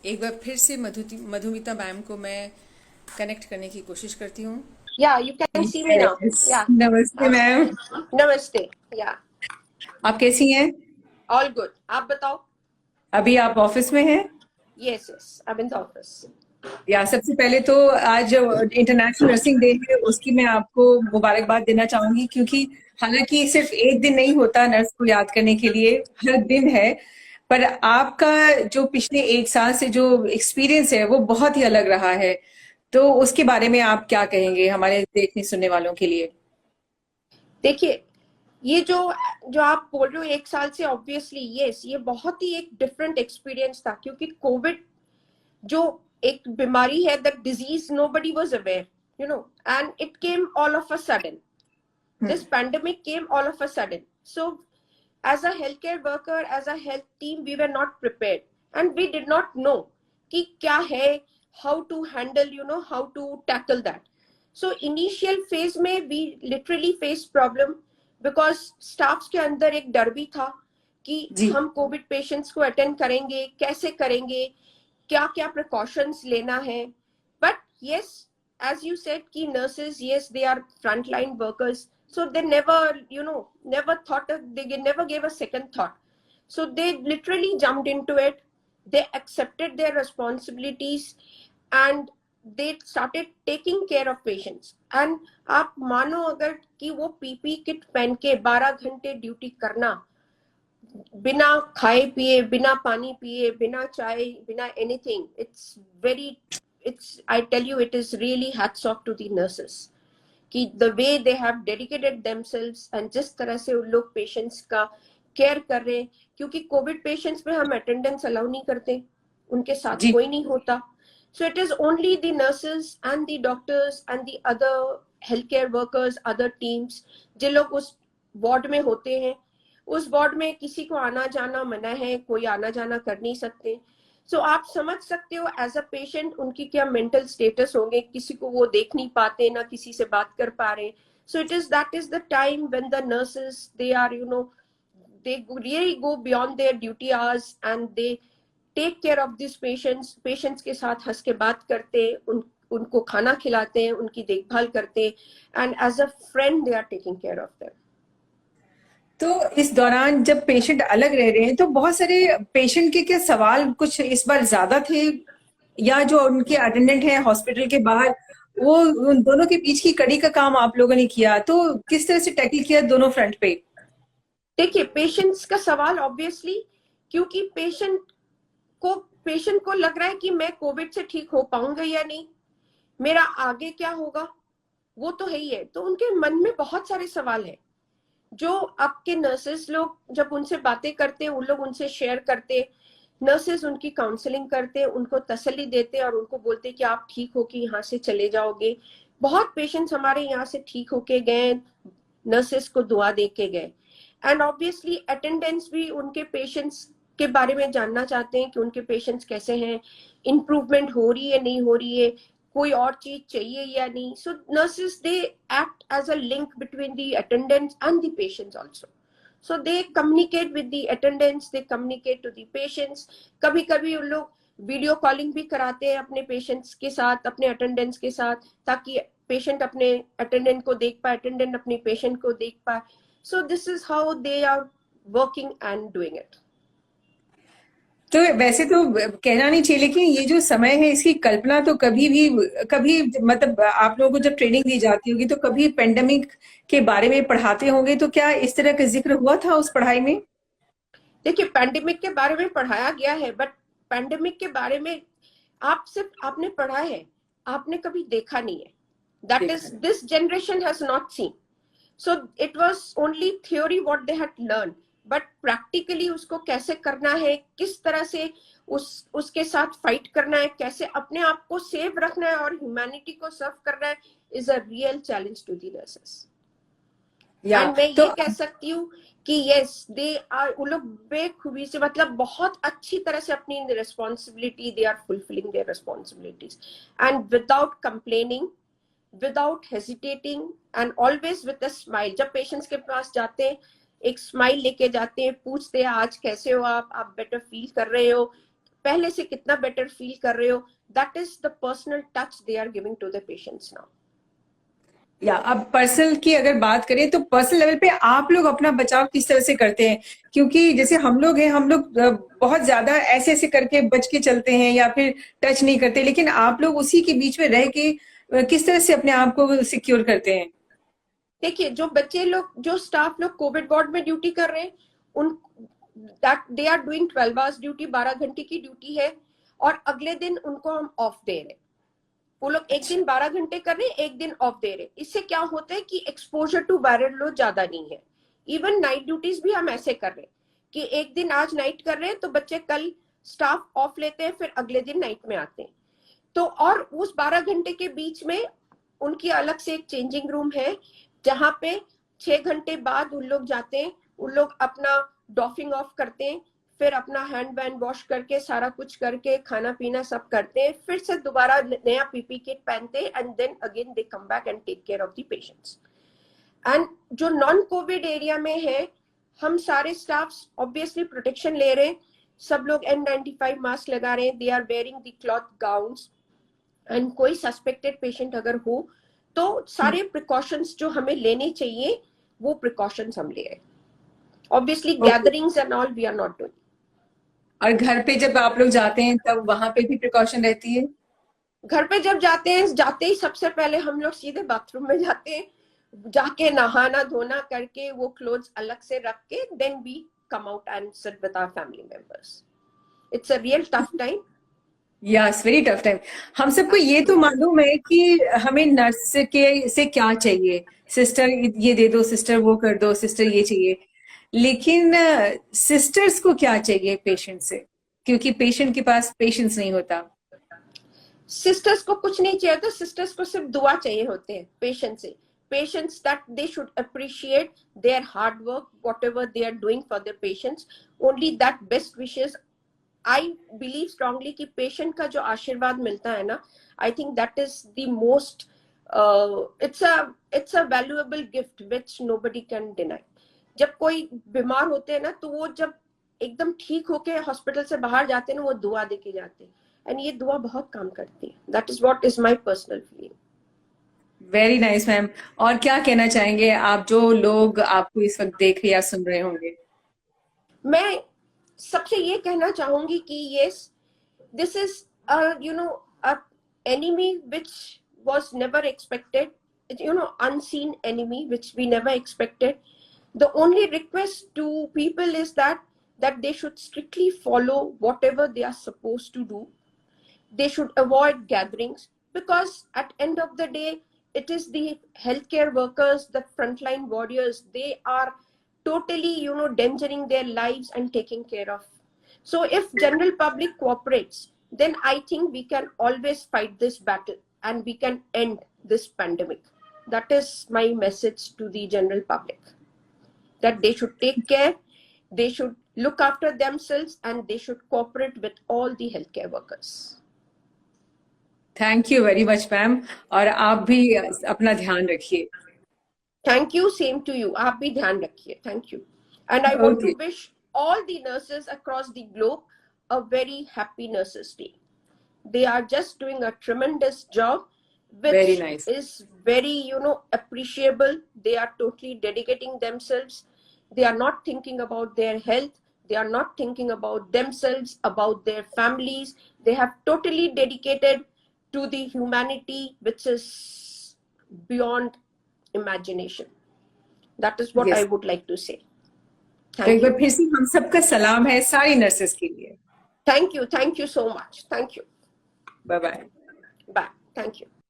एक बार फिर से मधुमिता मैम को मैं कनेक्ट करने की कोशिश करती हूँ। Yeah, you can see me now. Yes. Yeah. नमस्ते मैम। Namaste. Yeah. आप कैसी हैं? All good. आप बताओ? अभी आप ऑफिस में हैं? Yes, yes. I'm in the office. या सबसे पहले तो आज इंटरनेशनल नर्सिंग डे है, उसकी मैं आपको मुबारकबाद देना चाहूंगी, क्योंकि हालांकि सिर्फ एक दिन नहीं होता नर्स को याद करने के लिए, हर दिन है। पर आपका जो पिछले एक साल से जो एक्सपीरियंस है वो बहुत ही अलग रहा है, तो उसके बारे में आप क्या कहेंगे हमारे देखने सुनने वालों के लिए? देखिए, ये जो जो आप बोल रहे हो एक साल से, ऑब्वियसली यस, ये बहुत ही एक डिफरेंट एक्सपीरियंस था, क्योंकि कोविड जो एक बीमारी है, that disease nobody was aware, and it came all of a sudden. This pandemic came all of a sudden. So as a healthcare worker, as a health team, we were not prepared, and we did not know कि क्या है, how to handle, how to tackle that. So initial phase में we literally faced problem, because staffs के अंदर एक डर भी था कि जी। हम कोविड पेशेंट्स को अटेंड करेंगे, कैसे करेंगे, क्या क्या प्रिकॉशंस लेना है. But yes, as you said कि nurses, yes, they are frontline workers, so they never, never thought they never gave a second thought. So they literally jumped into it. They accepted their responsibilities, and they started taking care of patients. And आप मानो अगर कि वो PP kit पहन के 12 घंटे duty करना, बिना खाए पिए, बिना पानी पिए, बिना चाय, बिना anything, it's I tell you, it is really hats off to the nurses कि the way they have dedicated themselves, and जिस तरह से उन लोग पेशेंट्स का केयर कर रहे हैं. क्योंकि कोविड पेशेंट्स में हम अटेंडेंस अलाउ नहीं करते, उनके साथ जी। कोई नहीं होता. So it is only the nurses and the doctors and the other healthcare workers, other teams, जिन लोग उस वार्ड में होते हैं. उस वार्ड में किसी को आना जाना मना है, कोई आना जाना कर नहीं सकते. सो आप समझ सकते हो एज अ पेशेंट उनकी क्या मेंटल स्टेटस होंगे, किसी को वो देख नहीं पाते, ना किसी से बात कर पा रहे. So it is that is the time when the nurses, they are, they really go beyond their duty hours, and they take care of these patients के साथ हंस के बात करते, उनको खाना खिलाते हैं, उनकी देखभाल करते, and as a friend they are taking care of them. तो इस दौरान जब पेशेंट अलग रह रहे हैं तो बहुत सारे पेशेंट के क्या सवाल कुछ इस बार ज्यादा थे, या जो उनके अटेंडेंट हैं हॉस्पिटल के बाहर, वो उन दोनों के बीच की कड़ी का काम आप लोगों ने किया, तो किस तरह से टैकल किया दोनों फ्रंट पे? देखिए, पेशेंट्स का सवाल ऑब्वियसली, क्योंकि पेशेंट को लग रहा है कि मैं कोविड से ठीक हो पाऊंगा या नहीं, मेरा आगे क्या होगा, वो तो है ही है. तो उनके मन में बहुत सारे सवाल है, जो आपके नर्सेस लोग जब उनसे बातें करते हैं, उन लोग उनसे शेयर करते, नर्सेस उनकी काउंसलिंग करते, उनको तसल्ली देते और उनको बोलते कि आप ठीक हो कि यहाँ से चले जाओगे. बहुत पेशेंट्स हमारे यहाँ से ठीक होके गए, नर्सेस को दुआ दे के गए. एंड ऑब्वियसली अटेंडेंट्स भी उनके पेशेंट्स के बारे में जानना चाहते हैं कि उनके पेशेंट्स कैसे हैं, इम्प्रूवमेंट हो रही है नहीं हो रही है, कोई और चीज चाहिए या नहीं. So nurses, they act as a link between the attendants and the patients also. So they communicate with the attendants, they communicate to the patients. कभी कभी उन लोग वीडियो कॉलिंग भी कराते हैं अपने पेशेंट्स के साथ, अपने अटेंडेंट्स के साथ, ताकि पेशेंट अपने अटेंडेंट को देख पाए, अटेंडेंट अपने पेशेंट को देख पाए. So this is how they are working and doing it. तो वैसे तो कहना नहीं चाहिए, लेकिन ये जो समय है इसकी कल्पना तो कभी मतलब आप लोगों को जब ट्रेनिंग दी जाती होगी तो कभी पेंडेमिक के बारे में पढ़ाते होंगे, तो क्या इस तरह का जिक्र हुआ था उस पढ़ाई में? देखिए, पैंडेमिक के बारे में पढ़ाया गया है, बट पैंडेमिक के बारे में आप सिर्फ आपने पढ़ा है, आपने कभी देखा नहीं है. दैट देखा इज, है। This generation has not seen. So it was only theory what they had learned, but practically उसको कैसे करना है, किस तरह से उसके साथ फाइट करना है, कैसे अपने आप को सेव रखना है और ह्यूमैनिटी को सर्व करना है, is a real challenge to the nurses. या एंड मैं तो ये कह सकती हूँ कि यस, दे आर, उन लोग बेखूबी से, मतलब बहुत अच्छी तरह से अपनी responsibility, they are fulfilling their responsibilities, and without complaining, without hesitating, and always with a smile. जब पेशेंट्स के पास जाते हैं, एक स्माइल लेके जाते हैं, पूछते हैं आज कैसे हो आप बेटर फील कर रहे हो, पहले से कितना बेटर फील कर रहे हो, that is the personal touch they are giving to the patients now. या अब पर्सनल की अगर बात करें तो पर्सनल लेवल पे आप लोग अपना बचाव किस तरह से करते हैं? क्योंकि जैसे हम लोग हैं, हम लोग बहुत ज्यादा ऐसे ऐसे करके बच के चलते हैं या फिर टच नहीं करते, लेकिन आप लोग उसी के बीच में रह के किस तरह से अपने आप को सिक्योर करते हैं? देखिए, जो बच्चे लोग, जो स्टाफ लोग कोविड वार्ड में ड्यूटी कर रहे हैं, उन that they are doing 12 hours duty, 12 घंटे की ड्यूटी है, और अगले दिन उनको हम ऑफ दे रहे हैं। वो लोग एक दिन 12 घंटे कर रहे हैं, एक दिन ऑफ दे रहे हैं। इससे क्या होता है कि एक्सपोजर टू वायरल लोड ज्यादा नहीं है। इवन नाइट ड्यूटीज भी हम ऐसे कर रहे हैं कि एक दिन आज नाइट कर रहे हैं तो बच्चे कल स्टाफ ऑफ लेते हैं, फिर अगले दिन नाइट में आते हैं। तो और उस 12 घंटे के बीच में उनकी अलग से एक चेंजिंग रूम है, जहां पे 6 घंटे बाद उन लोग जाते हैं, उन लोग अपना डॉफिंग ऑफ करते हैं, फिर अपना हैंड वैंड वॉश करके सारा कुछ करके खाना पीना सब करते हैं, फिर से दोबारा नया पीपी किट पहनते हैं, and then again they come back and take care of the patients. And जो नॉन कोविड एरिया में है, हम सारे स्टाफ ऑब्वियसली प्रोटेक्शन ले रहे हैं, सब लोग N95 मास्क लगा रहे हैं, they are wearing the cloth gowns, and कोई सस्पेक्टेड पेशेंट अगर हो तो सारे प्रिकॉशंस जो हमें लेने चाहिए वो प्रिकॉशंस हम ले रहे हैं। Obviously gatherings and all we are not doing. और घर पे जब आप लोग जाते हैं तब वहां पे भी प्रिकॉशन रहती है? घर पे जब जाते हैं, जाते ही सबसे पहले हम लोग सीधे बाथरूम में जाते हैं, जाके नहाना धोना करके वो क्लोथ्स अलग से रख के then we come out and sit with our family members. It's a real tough time. Yes, very tough time. हम सबको ये तो मालूम है कि हमें नर्स के से क्या चाहिए, सिस्टर ये दे दो, सिस्टर वो कर दो, सिस्टर ये चाहिए, लेकिन सिस्टर्स को क्या चाहिए पेशेंट से? क्योंकि पेशेंट के पास पेशेंस नहीं होता। सिस्टर्स को कुछ नहीं चाहिए, तो सिस्टर्स को सिर्फ दुआ चाहिए होते हैं पेशेंट से। Patients that they should appreciate their hard work, whatever they are doing for their patients. Only that best wishes. I believe strongly कि patient का जो आशीर्वाद मिलता है ना, I think that is the most it's a valuable gift which nobody can deny. जब कोई बीमार होते हैं ना, तो वो जब एकदम ठीक होके हॉस्पिटल से बाहर जाते हैं ना, वो दुआ देके जाते हैं, एंड ये दुआ बहुत काम करती है। That is what is my personal feeling. Very nice ma'am. और क्या कहना चाहेंगे आप, जो लोग आपको इस वक्त देख या सुन रहे होंगे? मैं सबसे ये कहना चाहूंगी कि yes, this is a enemy which was never expected, unseen enemy which we never expected. The only request to people is that they should strictly follow whatever they are supposed to do. They should avoid gatherings, because at end of the day it is the healthcare workers, the frontline warriors, they are totally endangering their lives and taking care of. So if general public cooperates, then I think we can always fight this battle and we can end this pandemic. That is my message to the general public, that they should take care, they should look after themselves, and they should cooperate with all the healthcare workers. Thank you very much ma'am, और आप भी अपना ध्यान रखिए। Thank you, same to you. आप भी ध्यान रखिए। Thank you. And I want to wish all the nurses across the globe a very happy Nurses Day. They are just doing a tremendous job, which Very nice. is very, appreciable. They are totally dedicating themselves. They are not thinking about their health. They are not thinking about themselves, about their families. They have totally dedicated to the humanity, which is beyond imagination. That is what Yes. I would like to say. तो एक बार फिर से हम सबका सलाम है सारी nurses के लिए। Thank you so much. Thank you. Bye bye. Bye. Thank you.